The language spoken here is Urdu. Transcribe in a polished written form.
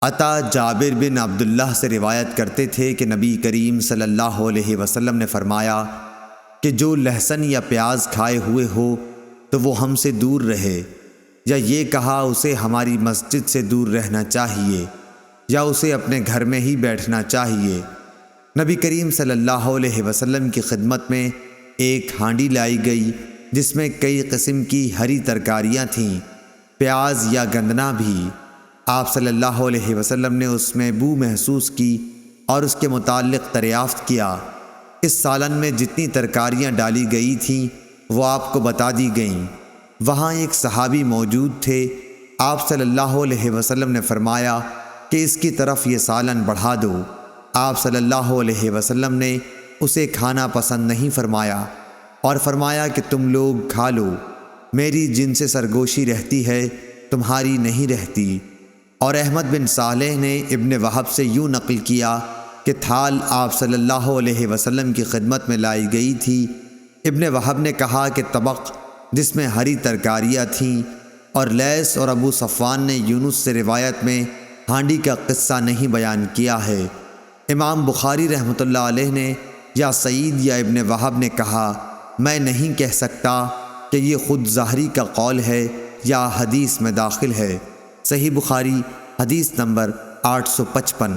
عطا جابر بن عبداللہ سے روایت کرتے تھے کہ نبی کریم صلی اللہ علیہ وسلم نے فرمایا کہ جو لہسن یا پیاز کھائے ہوئے ہو تو وہ ہم سے دور رہے، یا یہ کہا اسے ہماری مسجد سے دور رہنا چاہیے، یا اسے اپنے گھر میں ہی بیٹھنا چاہیے۔ نبی کریم صلی اللہ علیہ وسلم کی خدمت میں ایک ہانڈی لائی گئی جس میں کئی قسم کی ہری ترکاریاں تھیں، پیاز یا گندنا بھی۔ آپ صلی اللہ علیہ وسلم نے اس میں بو محسوس کی اور اس کے متعلق دریافت کیا۔ اس سالن میں جتنی ترکاریاں ڈالی گئی تھیں وہ آپ کو بتا دی گئیں۔ وہاں ایک صحابی موجود تھے۔ آپ صلی اللہ علیہ وسلم نے فرمایا کہ اس کی طرف یہ سالن بڑھا دو۔ آپ صلی اللہ علیہ وسلم نے اسے کھانا پسند نہیں فرمایا اور فرمایا کہ تم لوگ کھا لو، میری جن سے سرگوشی رہتی ہے تمہاری نہیں رہتی۔ اور احمد بن صالح نے ابن وہب سے یوں نقل کیا کہ تھال آپ صلی اللہ علیہ وسلم کی خدمت میں لائی گئی تھی۔ ابن وہب نے کہا کہ طبق جس میں ہری ترکاریاں تھیں، اور لیث اور ابو صفوان نے یونس سے روایت میں ہانڈی کا قصہ نہیں بیان کیا ہے۔ امام بخاری رحمۃ اللہ علیہ نے یا سعید یا ابن وہب نے کہا، میں نہیں کہہ سکتا کہ یہ خود ظاہری کا قول ہے یا حدیث میں داخل ہے۔ صحیح بخاری حدیث نمبر 855۔